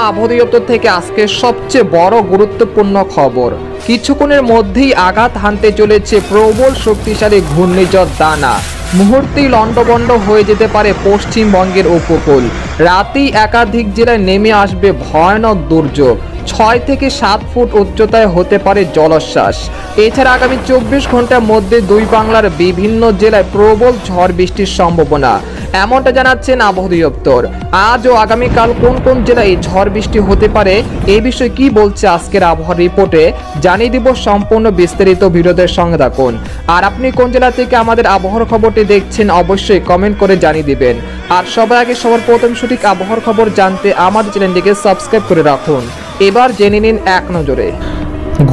আবহাওয়া দপ্তর থেকে আজকে সবচেয়ে বড় গুরুত্বপূর্ণ খবর। কিছুক্ষণের মধ্যেই আঘাত হানতে চলেছে প্রবল শক্তিশালী ঘূর্ণিঝড় দানা। মুহূর্তেই লন্ডভন্ড হয়ে যেতে পারে পশ্চিমবঙ্গের উপকূল। রাতেই একাধিক জেলায় নেমে আসবে ভয়ানক দুর্যোগ। 6 থেকে 7 ফুট উচ্চতায় হতে পারে জলোচ্ছ্বাস। এছাড়া আগামী 24 ঘন্টার মধ্যে দুই বাংলার বিভিন্ন জেলায় প্রবল ঝড় বৃষ্টির সম্ভাবনা, এমনটা জানাচ্ছেন আবহাওয়া দপ্তর। আজ ও আগামীকাল কোন কোন জেলায় ঝড় বৃষ্টি হতে পারে এই বিষয়ে কি বলছে আজকের আবহাওয়া রিপোর্টে জানিয়ে দিব। সম্পূর্ণ বিস্তারিত ভিডিওদের সঙ্গে থাকুন। আর আপনি কোন জেলা থেকে আমাদের আবহাওয়ার খবরটি দেখছেন অবশ্যই কমেন্ট করে জানিয়ে দিবেন। আর সবার আগে সবার প্রথম সঠিক আবহাওয়ার খবর জানতে আমাদের চ্যানেলটিকে সাবস্ক্রাইব করে রাখুন। এবার জেনে নিন এক নজরে।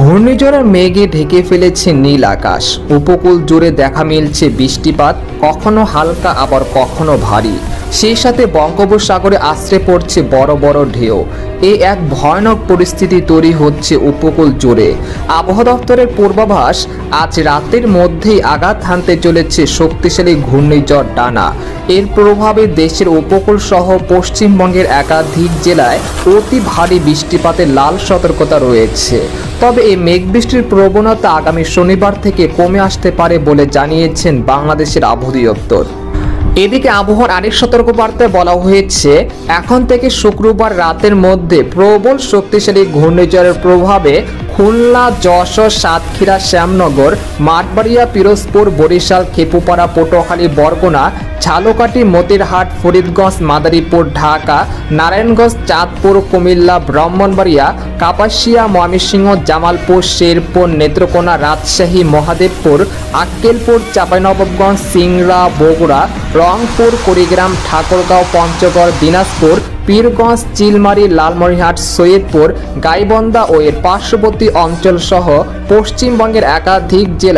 ঘূর্ণিঝড়ের মেঘে ঢেকে ফেলেছে নীল আকাশ। উপকূল জুড়ে দেখা মিলছে বৃষ্টিপাত, কখনো হালকা আবার কখনো ভারী। সেই সাথে বঙ্গোপসাগরে আছড়ে পড়ছে বড় বড় ঢেউ। এই এক ভয়ানক পরিস্থিতি তৈরি হচ্ছে উপকূল জুড়ে। আবহাওয়া দপ্তরের পূর্বাভাস, আজ রাতের মধ্যেই আঘাত হানতে চলেছে শক্তিশালী ঘূর্ণিঝড় ডানা। এর প্রভাবে দেশের উপকূল সহ পশ্চিমবঙ্গের একাধিক জেলায় অতি ভারী বৃষ্টিপাতের লাল সতর্কতা রয়েছে। তবে এই মেঘ বৃষ্টির প্রবণতা আগামী শনিবার থেকে কমে আসতে পারে বলে জানিয়েছেন বাংলাদেশের আবহাওয়া দপ্তর। এদিকে আবহাওয়ার আরেক সতর্কবার্তায় বলা হয়েছে, এখন থেকে শুক্রবার রাতের মধ্যে প্রবল শক্তিশালী ঘূর্ণিঝড়ের প্রভাবে খুলনা, যশোর, সাতক্ষীরা, শ্যামনগর, মাঠবাড়িয়া, পিরোজপুর, বরিশাল, খেপুপাড়া, পটুয়াখালী, বরগুনা, ঝালকাঠি, মতিরহাট, ফরিদগঞ্জ, মাদারীপুর, ঢাকা, নারায়ণগঞ্জ, চাঁদপুর, কুমিল্লা, ব্রাহ্মণবাড়িয়া, কাপাসিয়া, ময়মনসিংহ, জামালপুর, শেরপুর, নেত্রকোনা, রাজশাহী, মহাদেবপুর, আক্কেলপুর, চাঁপাইনবাবগঞ্জ, সিংড়া, বগুড়া, রংপুর, কুড়িগ্রাম, ঠাকুরগাঁও, পঞ্চগড়, দিনাজপুর, পীরগঞ্জ, চিলমারী, লালমনিরহাট, সৈয়দপুর, গাইবান্ধা ও এর পার্শ্ববর্তী অঞ্চল সহ পশ্চিমবঙ্গের একাধিক জেলা